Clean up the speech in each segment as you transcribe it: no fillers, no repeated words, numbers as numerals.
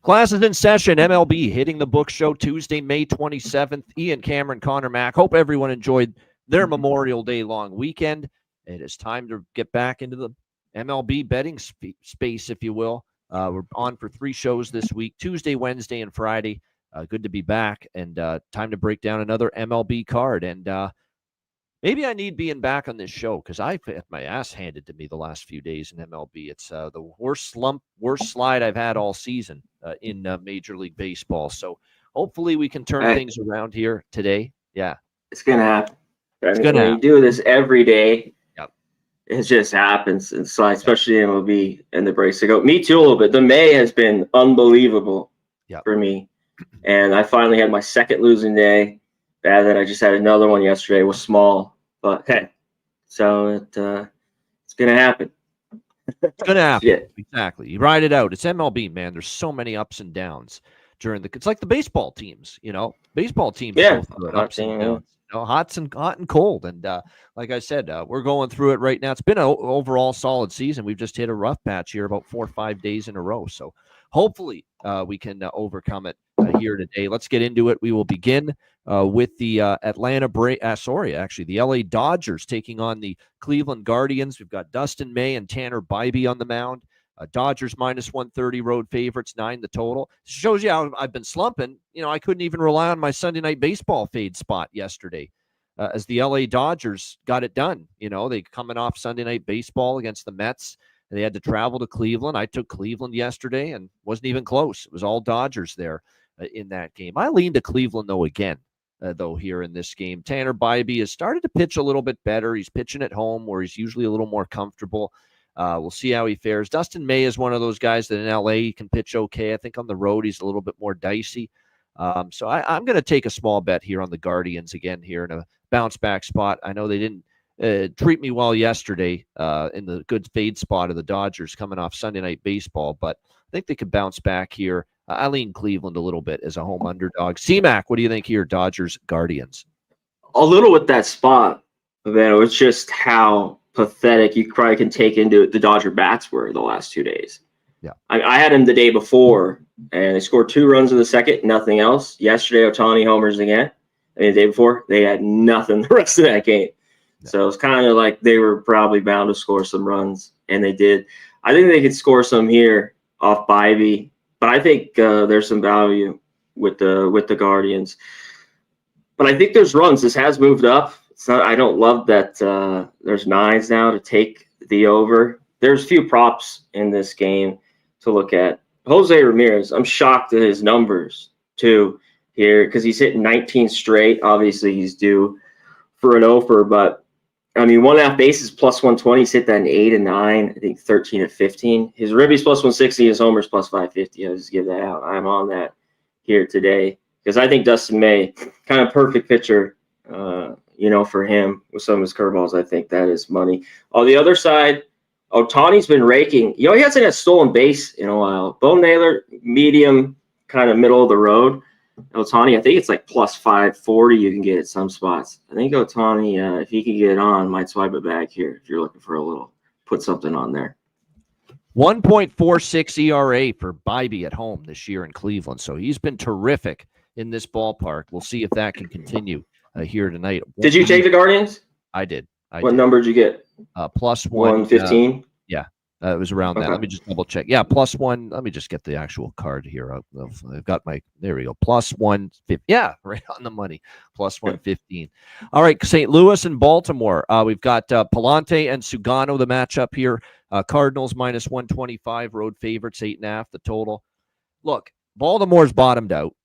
Classes in session, MLB hitting the book show Tuesday, May 27th. Ian Cameron, Connor Mack. Hope everyone enjoyed their Memorial Day long weekend. It is time to get back into the MLB betting space, if you will. We're on for 3 shows this week, Tuesday, Wednesday, and Friday. Good to be back, and time to break down another MLB card. And maybe I need being back on this show because I've had my ass handed to me the last few days in MLB. It's the worst slide I've had all season in Major League Baseball. So hopefully we can turn things around here today. Yeah. It's going to happen. You do this every day. Yep. It just happens. And so especially in MLB and the breaks to go. Me too a little bit. The May has been unbelievable for me. And I finally had my second losing day. Bad that I just had another one yesterday. It was small. But hey, so it's going to happen. It's going to happen. Yeah. Exactly. You ride it out. It's MLB, man. There's so many ups and downs it's like the baseball teams, baseball teams. Yeah. Ups and downs. Hot and cold. And like I said, we're going through it right now. It's been an overall solid season. We've just hit a rough patch here about 4 or 5 days in a row. So hopefully we can overcome it here today. Let's get into it. We will begin with the the LA Dodgers taking on the Cleveland Guardians. We've got Dustin May and Tanner Bybee on the mound. Dodgers minus 130 road favorites, 9 the total. Shows you how I've been slumping. I couldn't even rely on my Sunday night baseball fade spot yesterday as the LA Dodgers got it done. They coming off Sunday night baseball against the Mets. They had to travel to Cleveland. I took Cleveland yesterday and wasn't even close. It was all Dodgers there in that game. I leaned to Cleveland, though, again, here in this game. Tanner Bybee has started to pitch a little bit better. He's pitching at home where he's usually a little more comfortable. We'll see how he fares. Dustin May is one of those guys that in LA he can pitch okay. I think on the road he's a little bit more dicey. So I'm going to take a small bet here on the Guardians again here in a bounce back spot. I know they didn't treat me well yesterday in the good fade spot of the Dodgers coming off Sunday night baseball, but I think they could bounce back here. I lean Cleveland a little bit as a home underdog. C-Mac, what do you think here, Dodgers, Guardians? A little with that spot, man. It was just how pathetic you probably can take into the Dodger bats were the last 2 days. Yeah, I had him the day before, and they scored 2 runs in the second, nothing else. Yesterday, Ohtani homers again. The day before, they had nothing the rest of that game. Yeah. So it's kind of like they were probably bound to score some runs, and they did. I think they could score some here off Bybee, but I think there's some value with the Guardians. But I think there's runs. This has moved up. I don't love that there's 9s now to take the over. There's a few props in this game to look at. Jose Ramirez, I'm shocked at his numbers too here because he's hitting 19 straight. Obviously, he's due for an offer, but I mean, 1.5 bases plus 120. He's hit that in 8 and 9. I think 13 and 15. His ribbies plus 160. His homers plus 550. I'll just give that out. I'm on that here today because I think Dustin May, kind of perfect pitcher. For him with some of his curveballs, I think that is money. On the other side, Ohtani's been raking. He hasn't had stolen base in a while. Bo Naylor, medium, kind of middle of the road. Ohtani, I think it's like plus 540 you can get at some spots. I think Ohtani, if he can get it on, might swipe it back here if you're looking for a little, put something on there. 1.46 ERA for Bybee at home this year in Cleveland. So he's been terrific in this ballpark. We'll see if that can continue here tonight. Did you take the Guardians? I did. What number did you get? Plus 115. It was around that. Let me just double check. Yeah, plus 1. Let me just get the actual card here. I've got there we go. Plus 150. Yeah, right on the money. Plus 115. All right, St. Louis and Baltimore. We've got Palante and Sugano, the matchup here. Cardinals minus 125, road favorites, 8.5 the total. Look, Baltimore's bottomed out,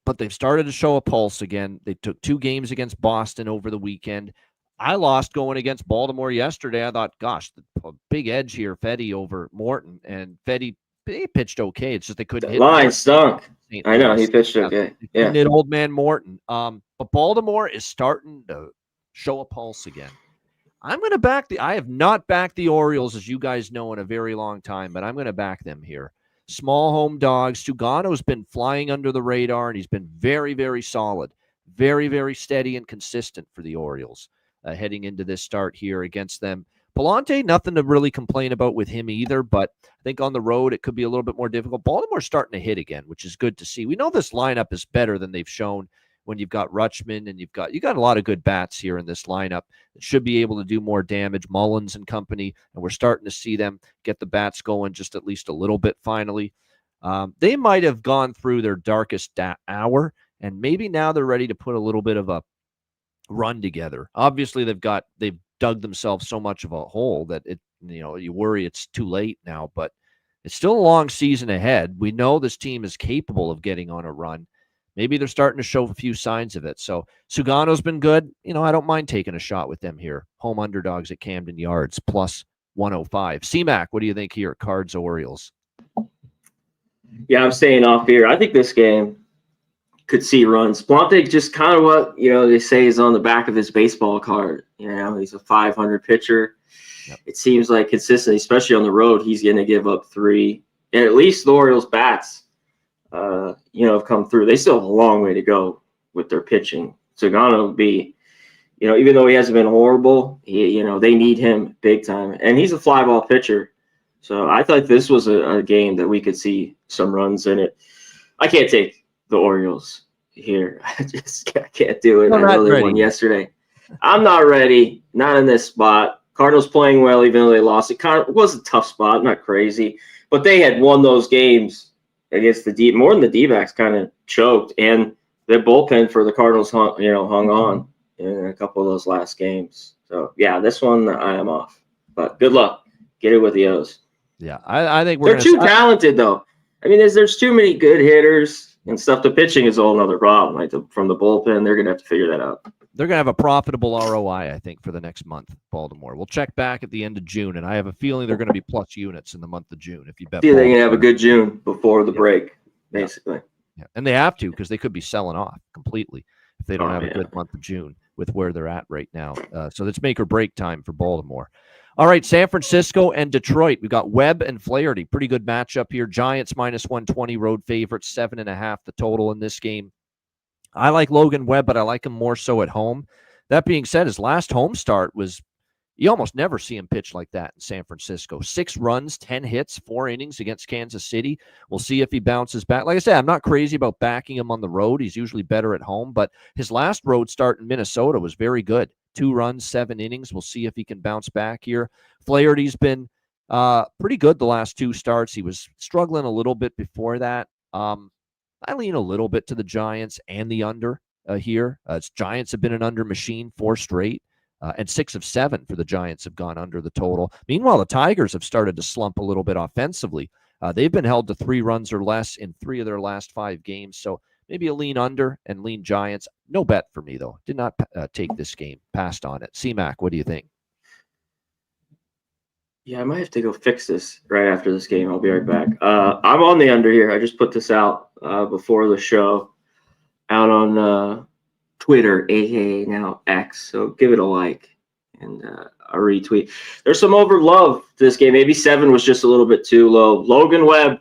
but they've started to show a pulse again. They took 2 games against Boston over the weekend. I lost going against Baltimore yesterday. I thought, gosh, the big edge here, Fedde over Morton. And Fedde, he pitched okay. It's just they couldn't hit. Line stunk. I know, he pitched okay. Yeah. Hit old man Morton. But Baltimore is starting to show a pulse again. I'm going to I have not backed the Orioles, as you guys know, in a very long time, but I'm going to back them here. Small home dogs. Sugano's been flying under the radar, and he's been very, very solid. Very, very steady and consistent for the Orioles heading into this start here against them. Palante, nothing to really complain about with him either, but I think on the road it could be a little bit more difficult. Baltimore's starting to hit again, which is good to see. We know this lineup is better than they've shown when you've got Rutschman and you got a lot of good bats here in this lineup that should be able to do more damage. Mullins and company, and we're starting to see them get the bats going just at least a little bit finally. They might have gone through their darkest hour, and maybe now they're ready to put a little bit of a run together. Obviously, they've dug themselves so much of a hole that you worry it's too late now, but it's still a long season ahead. We know this team is capable of getting on a run. Maybe they're starting to show a few signs of it. So Sugano's been good. I don't mind taking a shot with them here. Home underdogs at Camden Yards, plus 105. CMAC, what do you think here? Cards, Orioles. Yeah, I'm staying off here. I think this game could see runs. Blante just kind of what, they say is on the back of his baseball card. He's a 500 pitcher. Yep. It seems like consistently, especially on the road, he's going to give up 3. And at least the Orioles bats, have come through. They still have a long way to go with their pitching. Sugano would be, even though he hasn't been horrible, they need him big time. And he's a fly ball pitcher. So I thought this was a game that we could see some runs in it. I can't take the Orioles here. I can't do it. I know they won yesterday. I'm not ready. Not in this spot. Cardinals playing well, even though they lost. It was a tough spot, not crazy. But they had won those games against more than the D-backs kind of choked. And their bullpen for the Cardinals hung on in a couple of those last games. So, yeah, this one I am off. But good luck. Get it with the O's. Yeah, I think they're too talented, though. I mean, there's too many good hitters and stuff. The pitching is a whole other problem. Like from the bullpen, they're going to have to figure that out. They're going to have a profitable ROI, I think, for the next month, Baltimore. We'll check back at the end of June, and I have a feeling they're going to be plus units in the month of June. If you bet, they're going to have a good June before the break, basically. Yeah. And they have to, because they could be selling off completely if they don't have a good month of June with where they're at right now. So it's make or break time for Baltimore. All right, San Francisco and Detroit. We've got Webb and Flaherty. Pretty good matchup here. Giants minus 120, road favorites, 7.5 the total in this game. I like Logan Webb, but I like him more so at home. That being said, his last home start was, you almost never see him pitch like that in San Francisco. 6 runs, 10 hits, 4 innings against Kansas City. We'll see if he bounces back. Like I said, I'm not crazy about backing him on the road. He's usually better at home, but his last road start in Minnesota was very good. 2 runs, 7 innings. We'll see if he can bounce back here. Flaherty's been pretty good the last 2 starts. He was struggling a little bit before that. I lean a little bit to the Giants and the under here. Giants have been an under machine 4 straight, and 6 of 7 for the Giants have gone under the total. Meanwhile, the Tigers have started to slump a little bit offensively. They've been held to 3 runs or less in 3 of their last 5 games. So maybe a lean under and lean Giants. No bet for me, though. Did not take this game. Passed on it. CMAC, what do you think? Yeah, I might have to go fix this right after this game. I'll be right back. I'm on the under here. I just put this out before the show out on Twitter, aka now X. So give it a like and a retweet. There's some over love to this game. Maybe 7 was just a little bit too low. Logan Webb,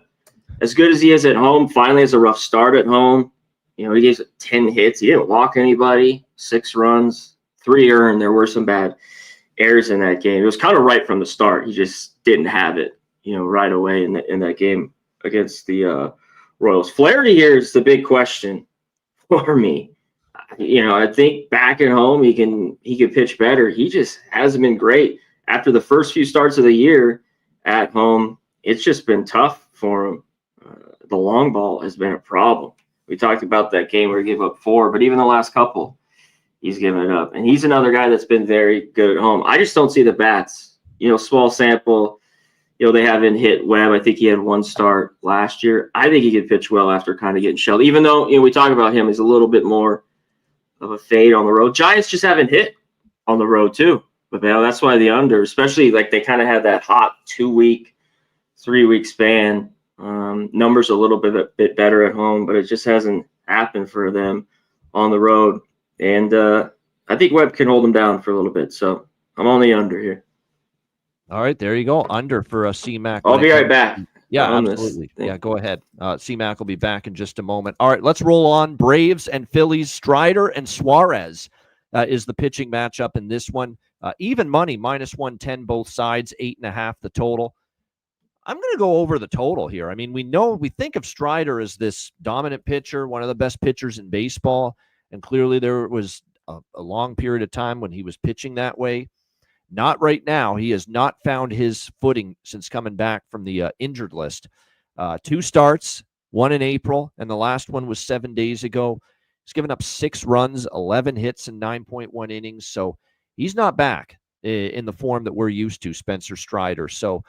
as good as he is at home, finally has a rough start at home. He gave 10 hits. He didn't walk anybody. 6 runs, 3 earned. There were some bad errors in that game. It was kind of right from the start. He just didn't have it, right away in that game against the Royals. Flaherty here is the big question for me. I think back at home he can pitch better. He just hasn't been great. After the first few starts of the year at home, it's just been tough for him. The long ball has been a problem. We talked about that game where he gave up 4, but even the last couple, he's given it up. And he's another guy that's been very good at home. I just don't see the bats. Small sample. They haven't hit Webb. I think he had 1 start last year. I think he could pitch well after kind of getting shelled. Even though, we talk about him, he's a little bit more of a fade on the road. Giants just haven't hit on the road too. But that's why the under, especially like they kind of had that hot 2-week, 3-week span. Numbers a little bit better at home, but it just hasn't happened for them on the road. And I think Webb can hold them down for a little bit. So I'm on the under here. All right, there you go. Under for CMAC. I'll be right back. Yeah, absolutely. Yeah, go ahead. CMAC will be back in just a moment. All right, let's roll on. Braves and Phillies, Strider and Suarez. is the pitching matchup in this one. Even money, -110 both sides, 8.5 the total. I'm going to go over the total here. I mean, we think of Strider as this dominant pitcher, one of the best pitchers in baseball, and clearly there was a long period of time when he was pitching that way. Not right now. He has not found his footing since coming back from the injured list. 2 starts, one in April, and the last one was 7 days ago. He's given up 6 runs, 11 hits, and 9.1 innings. So he's not back in the form that we're used to, Spencer Strider. So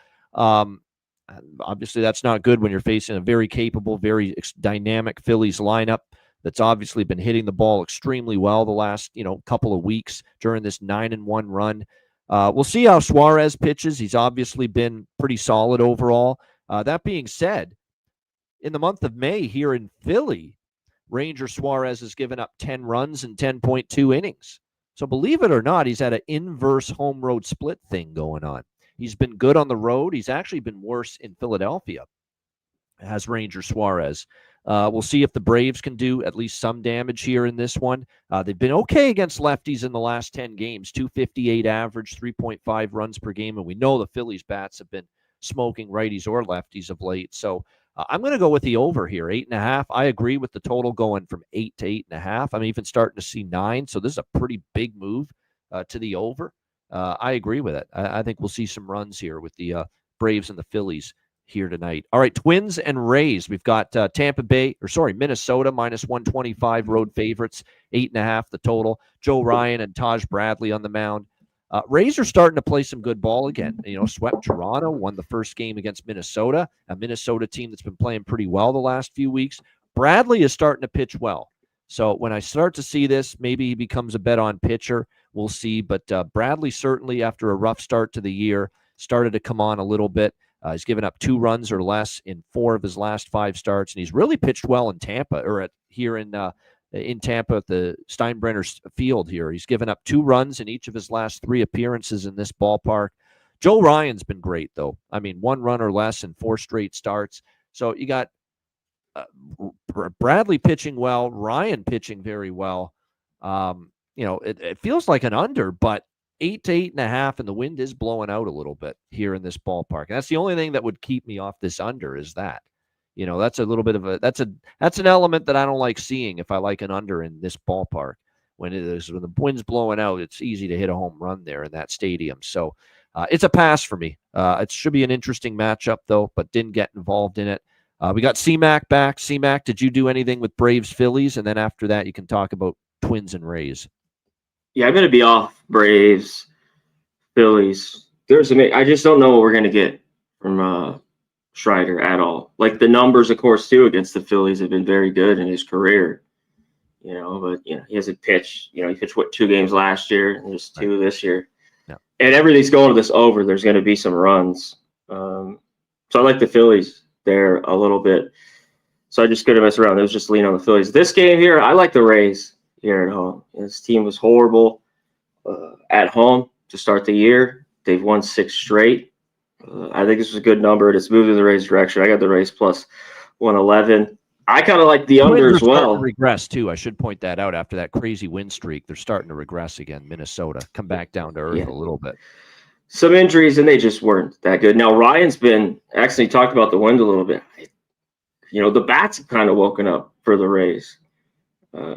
obviously that's not good when you're facing a very capable, very dynamic Phillies lineup that's obviously been hitting the ball extremely well the last couple of weeks during this 9-1 run. We'll see how Suarez pitches. He's obviously been pretty solid overall. That being said, in the month of May here in Philly, Ranger Suarez has given up 10 runs and 10.2 innings. So believe it or not, he's had an inverse home road split thing going on. He's been good on the road. He's actually been worse in Philadelphia, has Ranger Suarez. We'll see if the Braves can do at least some damage here in this one. They've been okay against lefties in the last 10 games, 258 average, 3.5 runs per game. And we know the Phillies bats have been smoking righties or lefties of late. So I'm going to go with the over here, 8.5. I agree with the total going from 8 to 8.5. I'm even starting to see 9. So this is a pretty big move to the over. I agree with it. I think we'll see some runs here with the Braves and the Phillies here tonight. All right, Twins and Rays. We've got Minnesota -125 road favorites, 8.5 the total. Joe Ryan and Taj Bradley on the mound. Rays are starting to play some good ball again. Swept Toronto, won the first game against Minnesota, a Minnesota team that's been playing pretty well the last few weeks. Bradley is starting to pitch well. So when I start to see this, maybe he becomes a bet on pitcher. We'll see. But Bradley certainly, after a rough start to the year, started to come on a little bit. He's given up 2 runs or less in 4 of his last 5 starts, and he's really pitched well in Tampa, or here in Tampa at the Steinbrenner Field here. He's given up 2 runs in each of his last 3 appearances in this ballpark. Joe Ryan's been great, though. I mean, 1 run or less in 4 straight starts. So you got Bradley pitching well, Ryan pitching very well. It feels like an under, but 8 to 8.5, and the wind is blowing out a little bit here in this ballpark. And that's the only thing that would keep me off this under is that. That's a little bit of that's an element that I don't like seeing if I like an under in this ballpark. When the wind's blowing out, it's easy to hit a home run there in that stadium. So it's a pass for me. It should be an interesting matchup, though, but didn't get involved in it. We got C-Mac back. C-Mac, did you do anything with Braves Phillies? And then after that, you can talk about Twins and Rays. Yeah, I'm going to be off Braves, Phillies. I just don't know what we're going to get from Strider at all. Like the numbers, of course, too, against the Phillies have been very good in his career. But he hasn't pitched. He pitched 2 games last year and just 2 this year. Yeah. And everything's going to this over. There's going to be some runs. So I like the Phillies there a little bit. So I just couldn't mess around. It was just lean on the Phillies. This game here, I like the Rays here at home. His team was horrible at home to start the year. They've won 6 straight. I think this was a good number. It's moved in the Rays' direction. I got the Rays plus 111. I kind of like the under as well. Regress too. I should point that out. After that crazy win streak, they're starting to regress again. Minnesota come back down to earth a little bit. Some injuries, and they just weren't that good. Now Ryan's been actually talked about the wind a little bit. The bats have kind of woken up for the Rays.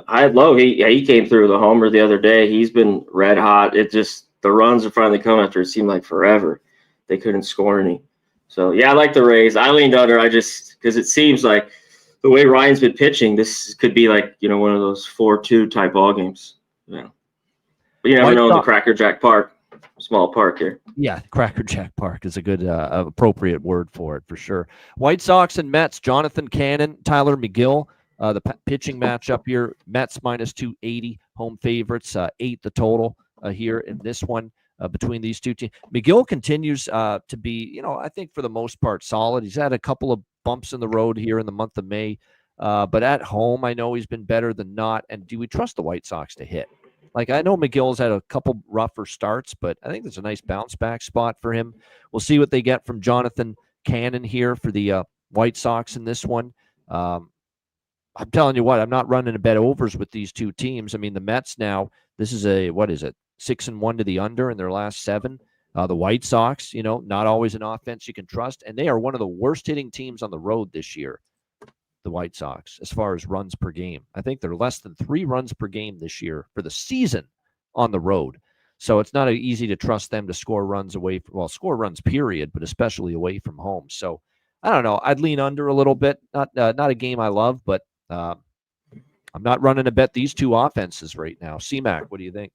I had Lowe. He came through the homer the other day. He's been red hot. The runs are finally coming after it seemed like forever. They couldn't score any. So yeah, I like the Rays. I leaned under. Because it seems like the way Ryan's been pitching, this could be like one of those 4-2 type ball games. Yeah, but you never know. The Cracker Jack Park, small park here. Yeah, Cracker Jack Park is a good appropriate word for it for sure. White Sox and Mets. Jonathan Cannon, Tyler McGill. The pitching matchup here, Mets -280, home favorites, 8 the total here in this one between these two teams. McGill continues to be, I think for the most part solid. He's had a couple of bumps in the road here in the month of May, but at home, I know he's been better than not. And do we trust the White Sox to hit? Like, I know McGill's had a couple rougher starts, but I think there's a nice bounce back spot for him. We'll see what they get from Jonathan Cannon here for the White Sox in this one. I'm telling you what, I'm not running a bet overs with these two teams. I mean, the Mets now, This is what is it? 6-1 to the under in their last 7. The White Sox, not always an offense you can trust, and they are one of the worst hitting teams on the road this year. The White Sox, as far as runs per game, I think they're less than 3 runs per game this year for the season on the road. So it's not easy to trust them to score runs score runs period, but especially away from home. So I don't know. I'd lean under a little bit. Not a game I love, but I'm not running to bet these two offenses right now. C-Mac, what do you think?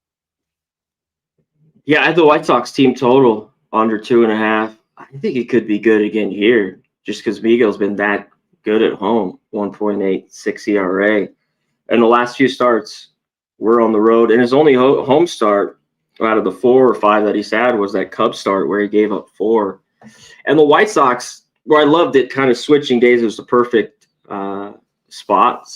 Yeah, I had the White Sox team total under 2.5. I think it could be good again here, just because Miguel's been that good at home. 1.86 ERA, and the last few starts were on the road, and his only home start out of the 4 or 5 that he's had was that Cubs start where he gave up 4. And the White Sox, where I loved it, kind of switching days, it was the perfect spot.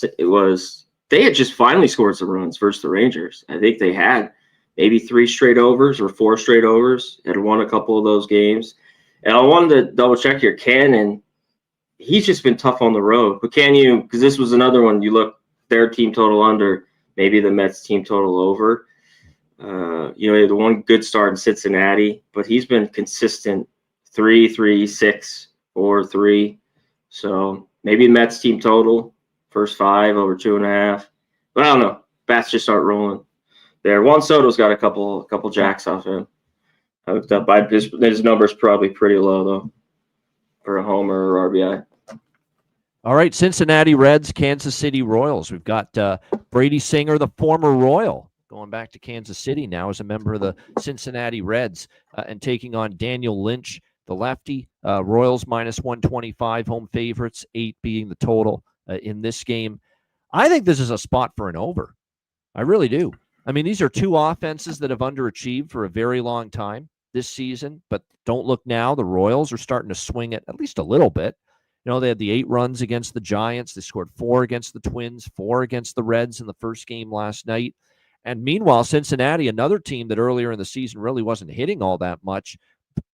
They had just finally scored some runs versus the Rangers. I think they had maybe 3 straight overs or 4 straight overs, had won a couple of those games. And I wanted to double check here. Cannon, he's just been tough on the road. But can you, because this was another one, you look, their team total under, maybe the Mets team total over. He had the one good start in Cincinnati, but he's been consistent 3-3, 6, 4-3. So maybe Mets team total, first 5 over 2.5. But I don't know. Bats just start rolling there. Juan Soto's got a couple jacks off him. Hooked up. His number's probably pretty low, though, for a homer or RBI. All right, Cincinnati Reds, Kansas City Royals. We've got Brady Singer, the former Royal, going back to Kansas City now as a member of the Cincinnati Reds and taking on Daniel Lynch, the lefty. Royals minus 125, home favorites, 8 being the total in this game. I think this is a spot for an over. I really do. I mean, these are two offenses that have underachieved for a very long time this season, but don't look now. The Royals are starting to swing it at least a little bit. They had the 8 runs against the Giants. They scored 4 against the Twins, 4 against the Reds in the first game last night. And meanwhile, Cincinnati, another team that earlier in the season really wasn't hitting all that much,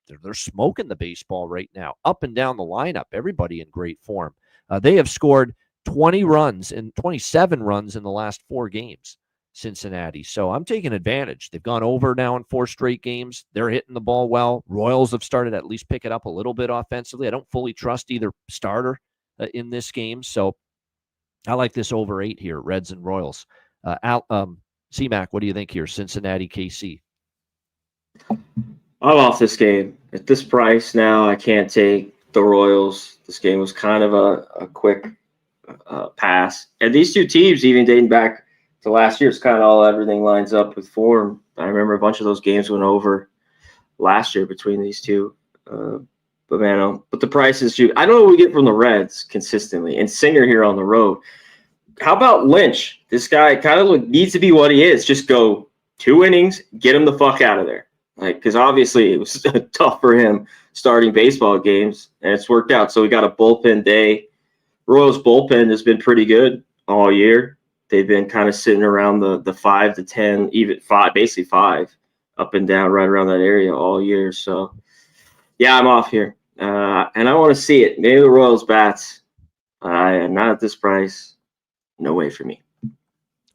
they're smoking the baseball right now. Up and down the lineup, everybody in great form. They have scored 27 runs in the last 4 games, Cincinnati. So I'm taking advantage. They've gone over now in 4 straight games. They're hitting the ball well. Royals have started to at least pick it up a little bit offensively. I don't fully trust either starter in this game. So I like this over 8 here, Reds and Royals. C-Mac, what do you think here? Cincinnati, KC. I'm off this game. At this price now, I can't take the Royals. This game was kind of a quick pass. And these two teams, even dating back to last year, it's kind of everything lines up with form. I remember a bunch of those games went over last year between these two. But the price is huge. I don't know what we get from the Reds consistently. And Singer here on the road. How about Lynch? This guy kind of needs to be what he is. Just go 2 innings, get him the fuck out of there. Because obviously it was tough for him starting baseball games, and it's worked out. So we got a bullpen day. Royals bullpen has been pretty good all year. They've been kind of sitting around the 5 to 10, even 5, basically 5, up and down, right around that area all year. So, yeah, I'm off here. And I want to see it. Maybe the Royals bats. Not at this price. No way for me.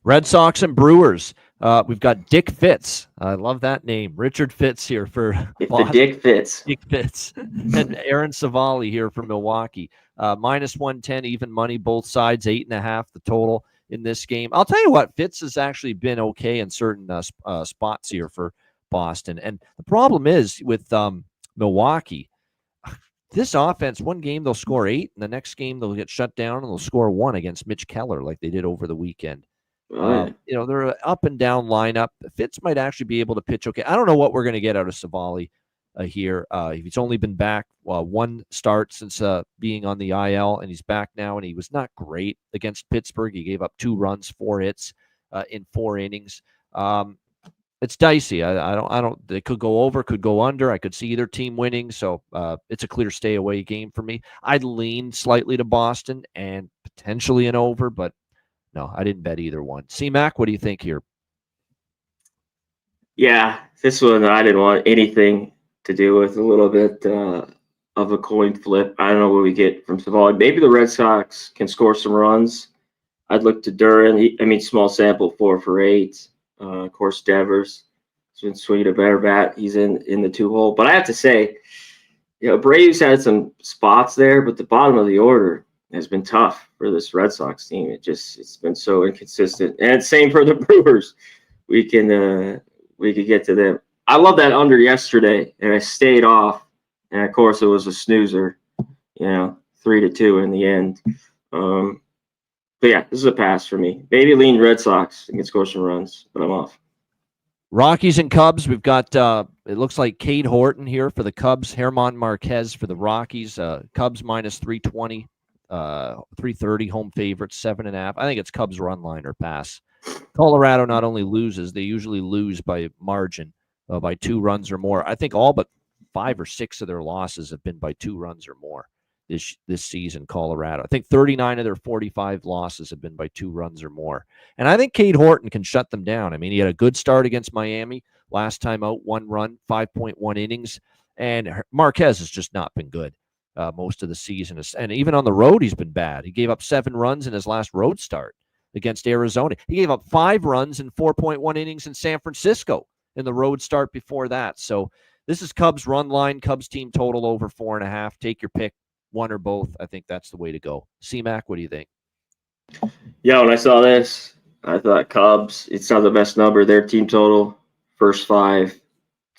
Red Sox and Brewers. We've got Dick Fitz. I love that name. Richard Fitz here for Boston. The Dick Fitz. Dick Fitz. And Aaron Savali here for Milwaukee. Minus 110, even money, both sides, 8.5 the total in this game. I'll tell you what, Fitz has actually been okay in certain spots here for Boston. And the problem is with Milwaukee, this offense, one game they'll score 8, and the next game they'll get shut down and they'll score 1 against Mitch Keller like they did over the weekend. They're an up and down lineup. Fitz might actually be able to pitch okay. I don't know what we're going to get out of Savali here. He's only been back 1 start since being on the IL, and he's back now, and he was not great against Pittsburgh. He gave up 2 runs, 4 hits in 4 innings. It's dicey. I don't. They could go over, could go under. I could see either team winning, so it's a clear stay away game for me. I'd lean slightly to Boston and potentially an over, but no, I didn't bet either one. C-Mac, what do you think here? Yeah, this one I didn't want anything to do with. A little bit of a coin flip. I don't know what we get from Savali. Maybe the Red Sox can score some runs. I'd look to Duran. Small sample, 4 for 8. Of course, Devers has been swinging a better bat. He's in the 2 hole. But I have to say, Braves had some spots there, but the bottom of the order has been tough for this Red Sox team. It's been so inconsistent. And same for the Brewers. We could get to them. I love that under yesterday, and I stayed off. And of course, it was a snoozer. 3-2 in the end. But yeah, this is a pass for me. Maybe lean Red Sox and can score some runs, but I'm off. Rockies and Cubs. We've got it looks like Cade Horton here for the Cubs, Herman Marquez for the Rockies. Cubs minus 320, 330 home favorites, 7.5. I think it's Cubs run line or pass. Colorado not only loses, they usually lose by margin, by 2 runs or more. I think all but 5 or 6 of their losses have been by 2 runs or more this season, Colorado. I think 39 of their 45 losses have been by 2 runs or more. And I think Cade Horton can shut them down. I mean, he had a good start against Miami. Last time out, 1 run, 5.1 innings. And Marquez has just not been good most of the season. And even on the road, he's been bad. He gave up 7 runs in his last road start against Arizona. He gave up 5 runs in 4.1 innings in San Francisco in the road start before that. So this is Cubs run line, Cubs team total over 4.5. Take your pick, one or both. I think that's the way to go. C-Mac, what do you think? Yeah, when I saw this, I thought Cubs, it's not the best number. Their team total, first 5.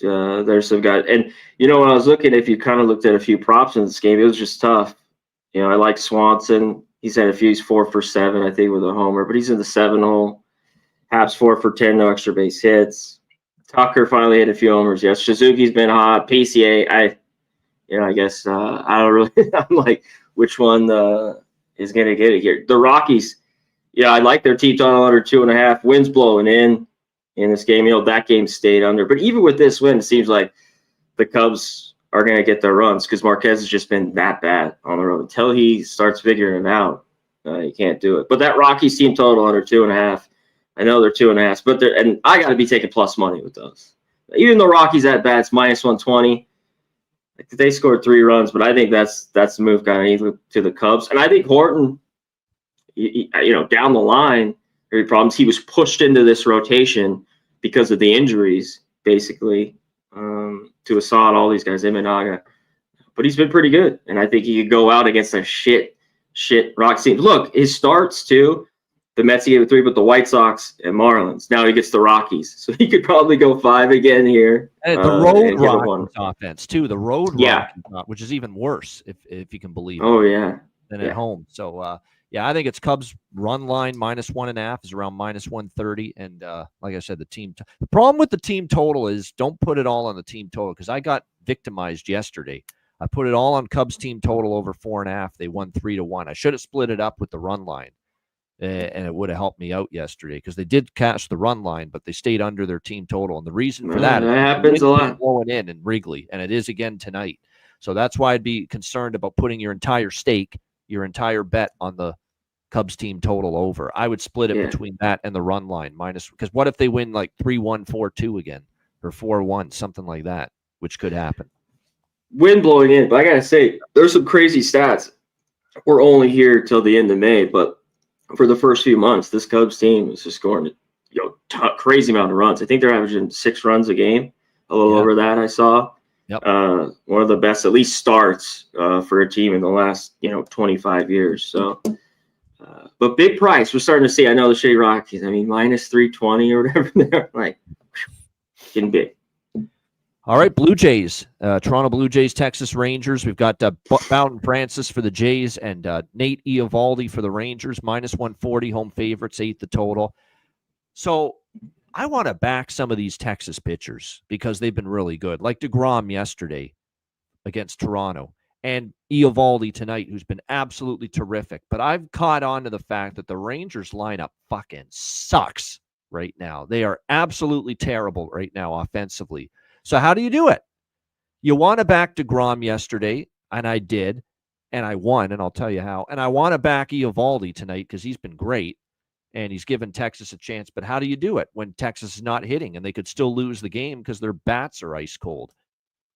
There's some guys. And, when I was looking, if you kind of looked at a few props in this game, it was just tough. I like Swanson. He's had a few. He's 4 for 7, I think, with a homer. But he's in the 7 hole. Haps 4 for 10, no extra base hits. Tucker finally hit a few homers. Yes, Suzuki's been hot. PCA, I guess I don't really – I'm like, which one is going to get it here? The Rockies, I like their team total under 2.5. Wind's blowing in this game. That game stayed under. But even with this win, it seems like the Cubs are going to get their runs because Marquez has just been that bad on the road. Until he starts figuring it out, he can't do it. But that Rockies team total under 2.5, I know they're 2.5, but and I got to be taking plus money with those. Even the Rockies at bats minus 120. They scored 3 runs, but I think that's the move kind of to the Cubs. And I think Horton, down the line, there were problems. He was pushed into this rotation because of the injuries, basically, to Assad, all these guys, Imanaga. But he's been pretty good, and I think he could go out against a shit Rockies team. Look, his starts, too. The Mets he gave 3, but the White Sox and Marlins. Now he gets the Rockies. So he could probably go 5 again here. And the road Rockies offense, too. The road Rockies, which is even worse, if you can believe it. Oh, yeah. Than at home. So, I think it's Cubs run line minus 1.5 is around minus 130. And like I said, the problem with the team total is don't put it all on the team total because I got victimized yesterday. I put it all on Cubs team total over 4.5. They won 3-1. I should have split it up with the run line. And it would have helped me out yesterday because they did catch the run line, but they stayed under their team total. And the reason for that happens a lot. Blowing in Wrigley, and it is again tonight. So that's why I'd be concerned about putting your entire stake, your entire bet on the Cubs team total over. I would split it between that and the run line because what if they win like 3-1, 4-2 again or 4-1, something like that, which could happen. Wind blowing in, but I gotta say, there's some crazy stats. We're only here till the end of May, but for the first few months, this Cubs team is just scoring crazy amount of runs. I think they're averaging 6 runs a game, a little over that I saw. Yep. One of the best, at least, starts for a team in the last 25 years. So, but big price. We're starting to see. I know the Shea Rockies. I mean, minus 320 or whatever. They're like getting big. All right, Blue Jays, Toronto Blue Jays, Texas Rangers. We've got Bowden Francis for the Jays and Nate Eovaldi for the Rangers, minus 140, home favorites, 8 the total. So I want to back some of these Texas pitchers because they've been really good, like DeGrom yesterday against Toronto and Eovaldi tonight, who's been absolutely terrific. But I've caught on to the fact that the Rangers lineup fucking sucks right now. They are absolutely terrible right now offensively. So how do you do it? You want to back DeGrom yesterday, and I did, and I won, and I'll tell you how. And I want to back Eovaldi tonight because he's been great, and he's given Texas a chance. But how do you do it when Texas is not hitting, and they could still lose the game because their bats are ice cold?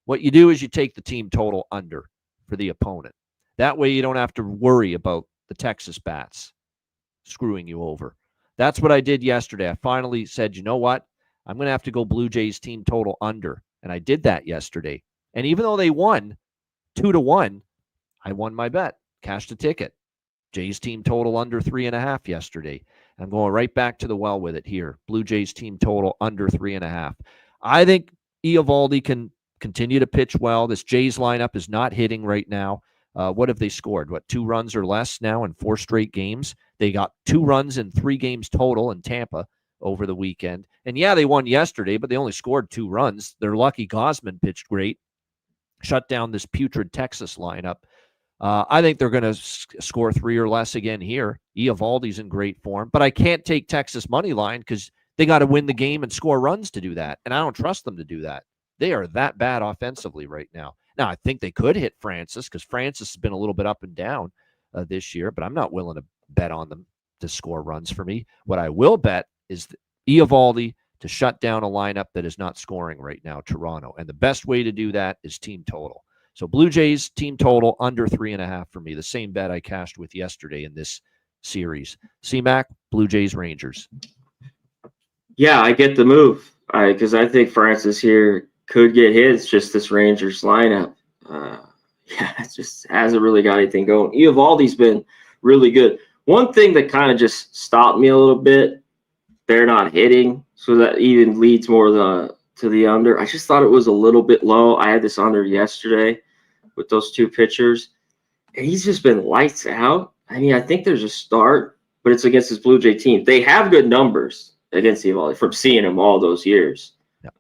What you do is you take the team total under for the opponent. That way you don't have to worry about the Texas bats screwing you over. That's what I did yesterday. I finally said, you know what? I'm going to have to go Blue Jays team total under. And I did that yesterday. And even though they won 2-1, I won my bet, cashed a ticket. Jays team total under 3.5 yesterday. I'm going right back to the well with it here. Blue Jays team total under 3.5. I think Eovaldi can continue to pitch well. This Jays lineup is not hitting right now. What have they scored? 2 runs or less now in 4 straight games? They got 2 runs in 3 games total in Tampa over the weekend. And yeah, they won yesterday, but they only scored 2 runs. They're lucky Gosman pitched great, shut down this putrid Texas lineup. I think they're going to score 3 or less again here. Eovaldi's in great form, but I can't take Texas money line because they got to win the game and score runs to do that, and I don't trust them to do that. They are that bad offensively right now. Now, I think they could hit Francis because Francis has been a little bit up and down this year, but I'm not willing to bet on them to score runs for me. What I will bet is Eovaldi to shut down a lineup that is not scoring right now, Toronto, and the best way to do that is team total. So Blue Jays team total under 3.5 for me, the same bet I cashed with yesterday in this series. C-Mac, Blue Jays, Rangers. Yeah, I get the move because I think Francis here could get hits, just this Rangers lineup. It just hasn't really got anything going. Eovaldi's been really good. One thing that kind of just stopped me a little bit, they're not hitting, so that even leads more to the under. I just thought it was a little bit low. I had this under yesterday with those 2 pitchers, and he's just been lights out. I mean, I think there's a start, but it's against this Blue Jay team. They have good numbers against Eovaldi from seeing him all those years. Yep.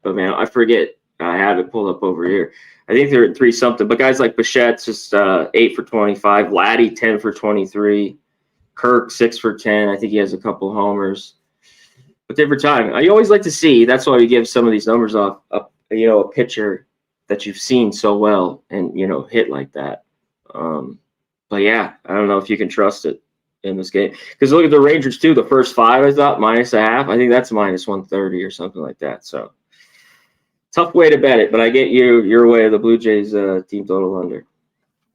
But, man, I forget. I have it pulled up over here. I think they're at 3-something. But guys like Bichette's just 8 for 25. Laddie, 10 for 23. Kirk, 6 for 10. I think he has a couple homers. But different time. I always like to see. That's why we give some of these numbers off. A pitcher that you've seen so well and, hit like that. But, yeah, I don't know if you can trust it in this game. Because look at the Rangers, too. The first 5, I thought, -0.5. I think that's -130 or something like that. So, tough way to bet it. But I get your way of the Blue Jays team total under.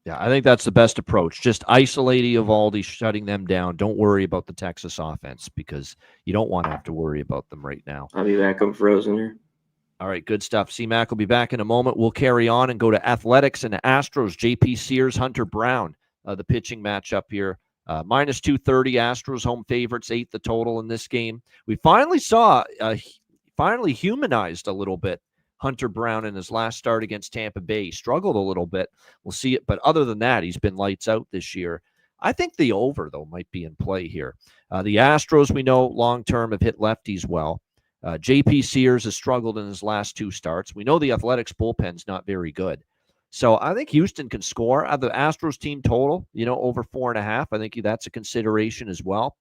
Yeah, I think that's the best approach. Just isolate Eovaldi, shutting them down. Don't worry about the Texas offense because you don't want to have to worry about them right now. I'll be back. I'm frozen here. All right, good stuff. C-Mac will be back in a moment. We'll carry on and go to Athletics and Astros. JP Sears, Hunter Brown, the pitching matchup here. -230, Astros home favorites, 8 the total in this game. We finally saw, finally humanized a little bit Hunter Brown in his last start against Tampa Bay. He struggled a little bit. We'll see it. But other than that, he's been lights out this year. I think the over, though, might be in play here. The Astros, we know, long-term have hit lefties well. JP Sears has struggled in his last 2 starts. We know the Athletics bullpen's not very good. So I think Houston can score. The Astros team total, over 4.5. I think that's a consideration as well.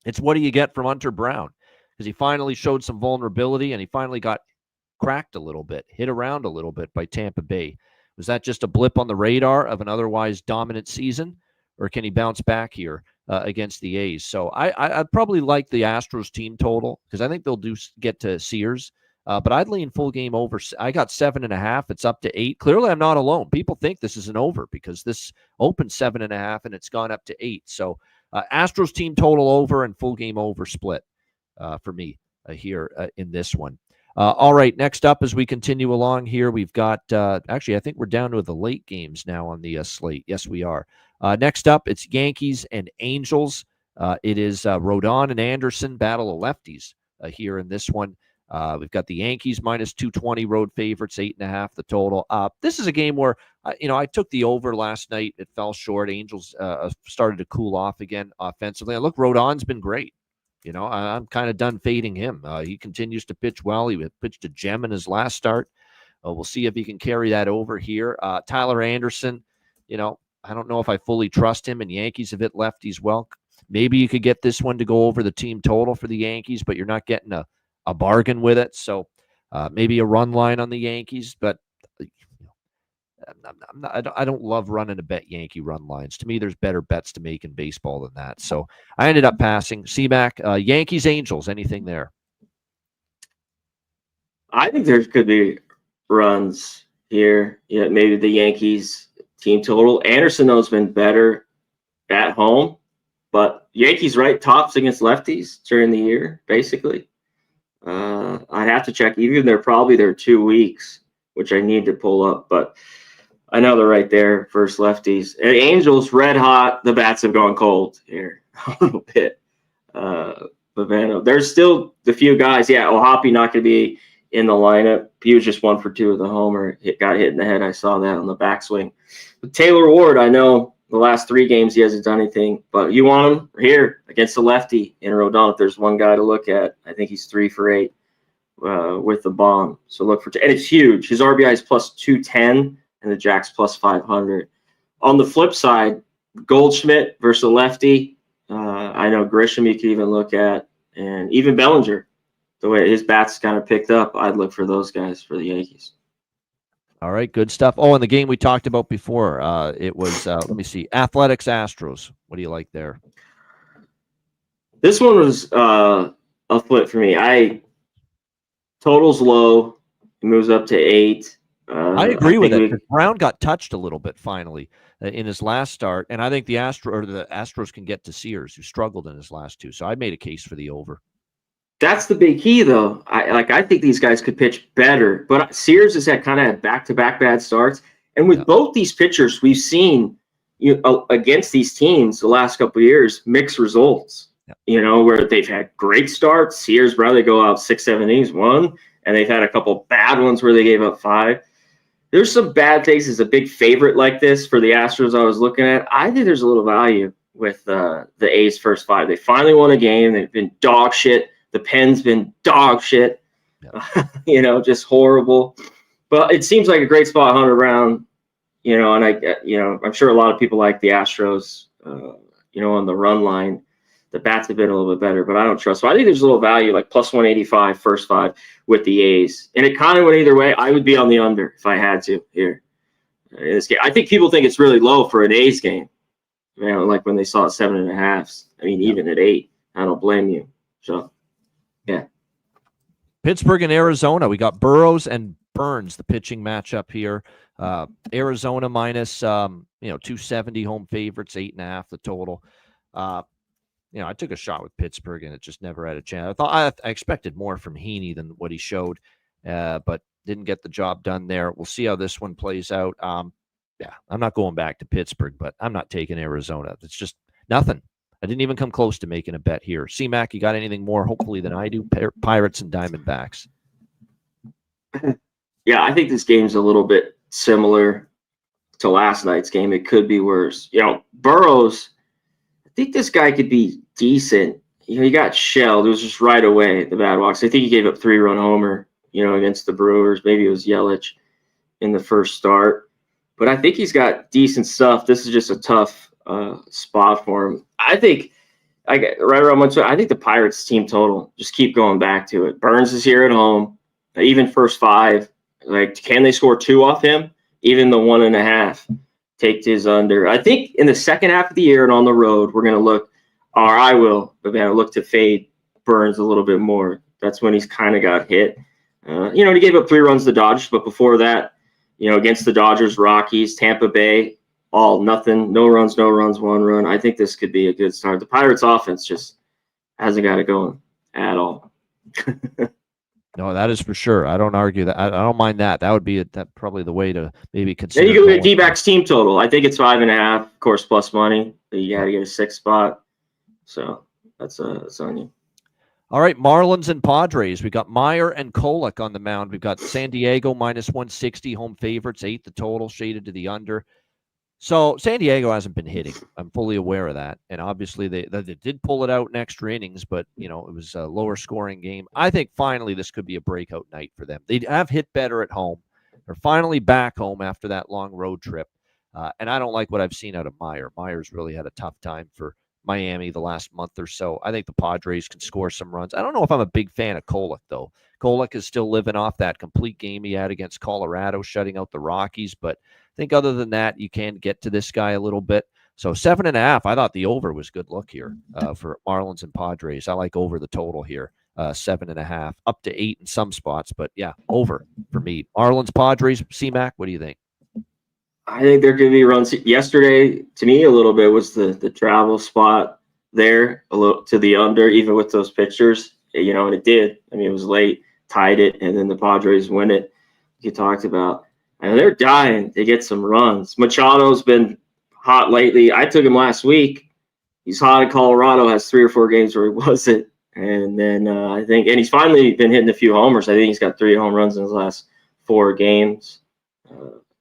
It's what do you get from Hunter Brown? Because he finally showed some vulnerability and he finally got cracked a little bit, hit around a little bit by Tampa Bay. Was that just a blip on the radar of an otherwise dominant season, or can he bounce back here against the A's? So I'd probably like the Astros team total because I think they'll get to Sears, but I'd lean full game over. I got 7.5. It's up to 8. Clearly, I'm not alone. People think this is an over because this opened 7.5 and it's gone up to 8. So Astros team total over and full game over split for me here in this one. All right, next up as we continue along here, we've got actually, I think we're down to the late games now on the slate. Yes, we are. Next up, it's Yankees and Angels. It is Rodon and Anderson, battle of lefties here in this one. We've got the Yankees -220 road favorites, 8.5 the total. This is a game where, I took the over last night. It fell short. Angels started to cool off again offensively. And look, Rodon's been great. I'm kind of done fading him. He continues to pitch well. He pitched a gem in his last start. We'll see if he can carry that over here. Tyler Anderson, I don't know if I fully trust him, and Yankees have hit lefties well. Maybe you could get this one to go over the team total for the Yankees, but you're not getting a bargain with it. So maybe a run line on the Yankees, but I don't love running a bet Yankee run lines. To me, there's better bets to make in baseball than that. So I ended up passing. C-Mac, Yankees, Angels, anything there? I think there could be runs here. Yeah, maybe the Yankees team total. Anderson, though, has been better at home. But Yankees right tops against lefties during the year, basically. I'd have to check. Even they're probably their 2 weeks, which I need to pull up. But I know they're right there, first lefties. And Angels, red hot. The bats have gone cold here a little bit. Bavano. There's still the few guys. Yeah, Ohapi not going to be in the lineup. He was just 1 for 2 with a homer. Got hit in the head. I saw that on the backswing. But Taylor Ward, I know the last 3 games he hasn't done anything, but you want him here against the lefty in Rodon. If there's one guy to look at, I think he's 3 for 8 with the bomb. So look for, and it's huge. His RBI is plus 210 and the Jack's plus 500. On the flip side, Goldschmidt versus the lefty. I know Grisham you could even look at, and even Bellinger. The way his bats kind of picked up, I'd look for those guys for the Yankees. All right, good stuff. Oh, and the game we talked about before, it was, let me see, Athletics Astros. What do you like there? This one was a flip for me. Total's low. It moves up to 8. I agree with it. Brown got touched a little bit finally in his last start, and I think the Astros can get to Sears, who struggled in his last 2. So I made a case for the over. That's the big key, though. I think these guys could pitch better, but Sears has had kind of back-to-back bad starts, and with both these pitchers, we've seen against these teams the last couple of years mixed results. Where they've had great starts. Sears, bro, they go out 6-7 innings, won, and they've had a couple bad ones where they gave up 5. There's some bad things as a big favorite like this for the Astros I was looking at. I think there's a little value with the A's first 5. They finally won a game. They've been dog shit. The pen's been dog shit, just horrible. But it seems like a great spot, Hunter Brown. And I'm sure a lot of people like the Astros, on the run line. The bats have been a little bit better, but I don't trust. So I think there's a little value, like plus 185 first 5 with the A's. And it kind of went either way. I would be on the under if I had to here in this game. I think people think it's really low for an A's game. Like when they saw it 7.5. I mean, even at 8, I don't blame you. So. Yeah. Pittsburgh and Arizona. We got Burrows and Burns, the pitching matchup here. Arizona minus 270 home favorites, 8.5 the total. I took a shot with Pittsburgh and it just never had a chance. I expected more from Heaney than what he showed, but didn't get the job done there. We'll see how this one plays out. I'm not going back to Pittsburgh, but I'm not taking Arizona. It's just nothing. I didn't even come close to making a bet here. C-Mac, you got anything more, hopefully, than I do? Pirates and Diamondbacks. Yeah, I think this game's a little bit similar to last night's game. It could be worse. Burrows, I think this guy could be decent. He got shelled. It was just right away, the bad walks. I think he gave up 3-run homer, against the Brewers. Maybe it was Yelich in the first start. But I think he's got decent stuff. This is just a tough spot for him. I think I get right around 1. I think the Pirates team total, just keep going back to it. Burns is here at home, even first 5. Like, can they score 2 off him? Even the 1.5 take his under. I think in the second half of the year and on the road, we're going to look, or I will, but man, look to fade Burns a little bit more. That's when he's kind of got hit. He gave up 3 runs to the Dodgers, but before that, against the Dodgers, Rockies, Tampa Bay, all nothing, no runs, 1 run. I think this could be a good start. The Pirates offense just hasn't got it going at all. No, that is for sure. I don't argue that. I don't mind that. That would be that probably the way to maybe consider. Then you can look at D-backs team total. I think it's 5.5, of course, plus money. You got to get a 6 spot. So that's on you. All right, Marlins and Padres. We got Meyer and Kolek on the mound. We've got San Diego minus 160 home favorites, 8 the total, shaded to the under. So San Diego hasn't been hitting. I'm fully aware of that. And obviously they did pull it out in extra innings, but, it was a lower scoring game. I think finally this could be a breakout night for them. They have hit better at home. They're finally back home after that long road trip. And I don't like what I've seen out of Meyer. Meyer's really had a tough time for Miami the last month or so. I think the Padres can score some runs. I don't know if I'm a big fan of Kolek, though. Kolek is still living off that complete game he had against Colorado, shutting out the Rockies, but I think other than that, you can get to this guy a little bit. So 7.5, I thought the over was good look here for Marlins and Padres. I like over the total here, 7.5, up to 8 in some spots. But yeah, over for me. Marlins, Padres, C-Mac, what do you think? I think there could be runs. Yesterday, to me, a little bit was the travel spot. there a little to the under, even with those pitchers, and it did. I mean, it was late, tied it, and then the Padres win it. You talked about, and they're dying to get some runs. Machado's been hot lately. I took him last week. He's hot in Colorado, has 3 or 4 games where he wasn't. And then I think, and he's finally been hitting a few homers. I think he's got 3 home runs in his last 4 games.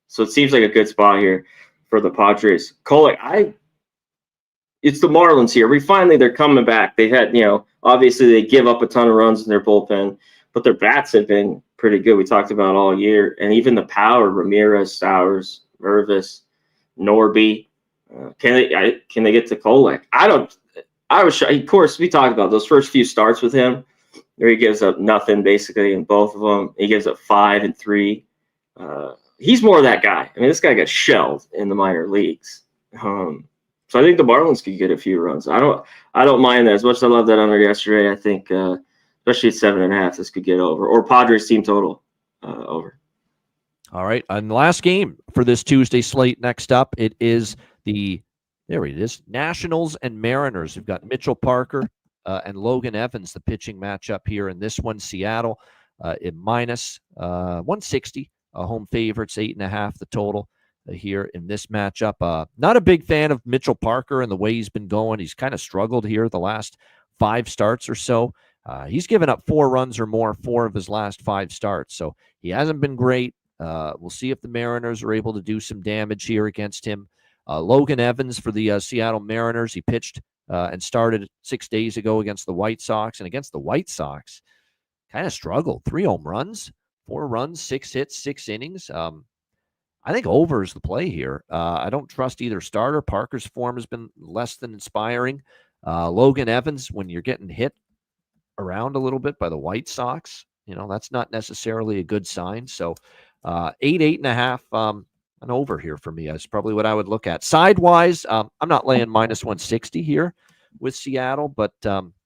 So it seems like a good spot here for the Padres. Kolek, it's the Marlins here. They're coming back. They've had, obviously they give up a ton of runs in their bullpen, but their bats have been pretty good. We talked about all year. And even the power, Ramirez, Stowers, Mervis, Norby. Can they get to Kolek? I was sure. Of course, we talked about those first few starts with him, where he gives up nothing basically in both of them. He gives up 5 and 3. He's more of that guy. I mean, this guy got shelled in the minor leagues. So I think the Marlins could get a few runs. I don't mind that as much as I love that under yesterday. I think, especially at 7.5, this could get over, or Padres team total over. All right, and the last game for this Tuesday slate. Next up, it is Nationals and Mariners. We've got Mitchell Parker and Logan Evans, the pitching matchup here in this one. Seattle at minus 160, home favorites, 8.5 the total here in this matchup. Not a big fan of Mitchell Parker and the way he's been going. He's kind of struggled here the last 5 starts or so. He's given up 4 runs or more 4 of his last 5 starts, so he hasn't been great. We'll see if the Mariners are able to do some damage here against him. Logan Evans for the Seattle Mariners. He pitched and started 6 days ago against the White Sox. And against the White Sox, kind of struggled. 3 home runs, 4 runs, 6 hits, 6 innings. I think over is the play here. I don't trust either starter. Parker's form has been less than inspiring. Logan Evans, when you're getting hit around a little bit by the White Sox, that's not necessarily a good sign. So 8.5, an over here for me. That's probably what I would look at. Sidewise, I'm not laying minus 160 here with Seattle, but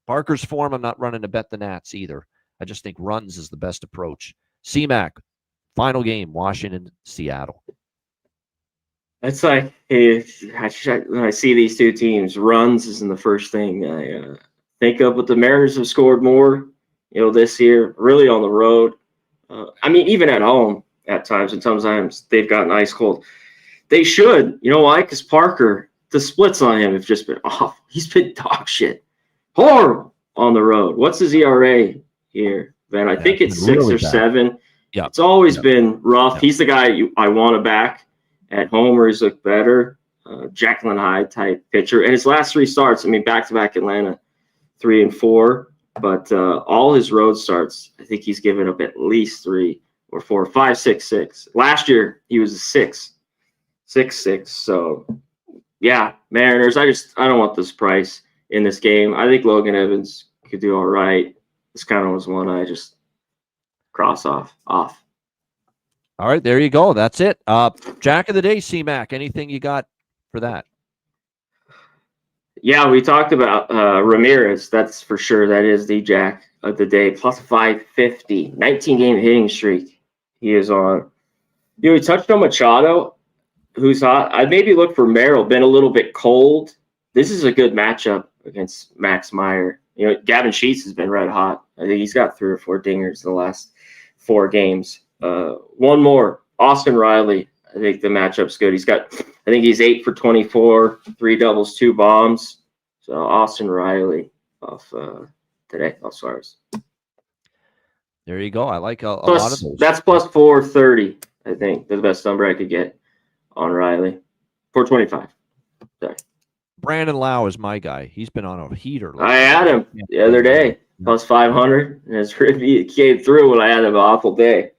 Parker's form, I'm not running to bet the Nats either. I just think runs is the best approach. CMAC, final game, Washington, Seattle. It's like, when I see these two teams, runs isn't the first thing I think of, but the Mariners have scored more, this year, really on the road. I mean, even at home at times, and sometimes they've gotten ice cold. They should. You know why? Because Parker, the splits on him have just been off. He's been dog shit. Horrible on the road. What's his ERA here, man? I think it's 6 really or 7. Yeah, it's always been rough. He's the guy I want to back at home, where he's looked better. Jekyll and Hyde type pitcher. And his last 3 starts, I mean, back-to-back Atlanta, 3 and 4. But all his road starts, I think he's given up at least 3 or 4, 5, 6, 6. Last year, he was a 6. So, yeah, Mariners, I don't want this price in this game. I think Logan Evans could do all right. This kind of was one I just cross off. All right, there you go. That's it. Jack of the day, C-Mac. Anything you got for that? Yeah, we talked about Ramirez. That's for sure. That is the Jack of the day. Plus 550. 19-game hitting streak he is on. We touched on Machado, who's hot. I'd maybe look for Merrill. Been a little bit cold. This is a good matchup against Max Meyer. Gavin Sheets has been red hot. I think he's got 3 or 4 dingers in the last 4 games. One more, Austin Riley. I think the matchup's good. I think he's 8 for 24, 3 doubles, 2 bombs. So Austin Riley off today. Suarez. There you go. I like a lot of those. That's plus 430. I think the best number I could get on Riley. 425. Sorry. Brandon Lau is my guy. He's been on a heater. I had him the other day, plus 500, and his review came through when I had an awful day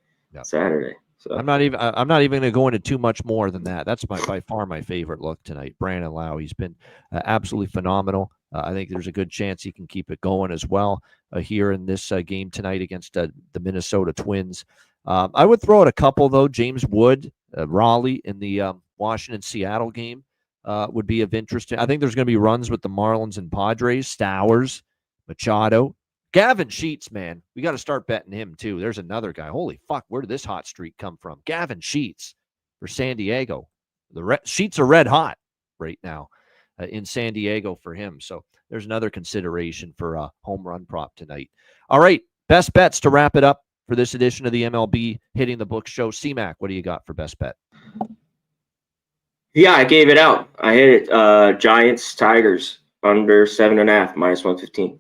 Saturday. So I'm not even going to go into too much more than that. That's by far my favorite look tonight. Brandon Lau, he's been absolutely phenomenal. I think there's a good chance he can keep it going as well here in this game tonight against the Minnesota Twins. I would throw out a couple, though. James Wood, Raleigh in the Washington-Seattle game would be of interest. I think there's going to be runs with the Marlins and Padres, Stowers, Machado. Gavin Sheets, man, we got to start betting him too. There's another guy. Holy fuck, where did this hot streak come from? Gavin Sheets for San Diego. The Sheets are red hot right now. in San Diego for him. So there's another consideration for a home run prop tonight. All right, best bets to wrap it up for this edition of the MLB Hitting the Book show. C-Mac, what do you got for best bet? Yeah, I gave it out. I hit it. Giants, Tigers, under 7.5, -115.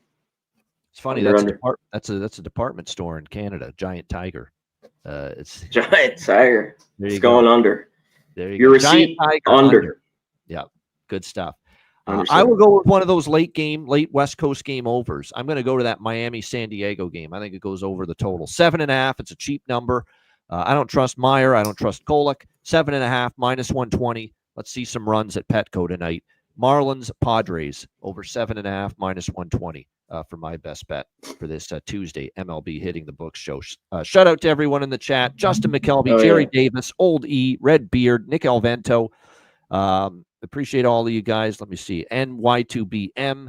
It's funny. Under. That's a department store in Canada, Giant Tiger. It's Giant Tiger. It's go. Going under. There you Your go. receipt, under. Yeah, good stuff. I will go with one of those late West Coast game overs. I'm going to go to that Miami-San Diego game. I think it goes over the total. 7.5. It's a cheap number. I don't trust Meyer. I don't trust Kolek. 7.5, -120. Let's see some runs at Petco tonight. Marlins, Padres, over 7.5, -120 for my best bet for this Tuesday MLB Hitting the Books show. Shout out to everyone in the chat. Justin McKelvey, Jerry Davis, Old E, Red Beard, Nick Alvento. Appreciate all of you guys. Let me see. NY2BM,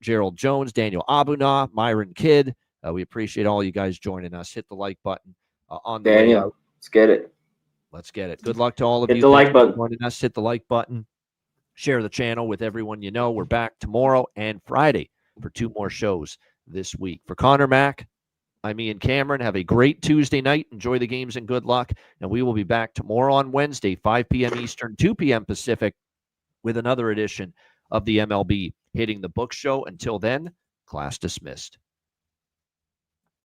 Gerald Jones, Daniel Abuna, Myron Kidd. We appreciate all you guys joining us. Hit the like button on the way out. Let's get it. Let's get it. Good luck to all of you. Hit the like button. Joining us. Hit the like button. Share the channel with everyone you know. We're back tomorrow and Friday for 2 more shows this week. For Connor Mack, I'm Ian Cameron. Have a great Tuesday night. Enjoy the games and good luck. And we will be back tomorrow on Wednesday, 5 p.m. Eastern, 2 p.m. Pacific, with another edition of the MLB Hitting the Book show. Until then, class dismissed.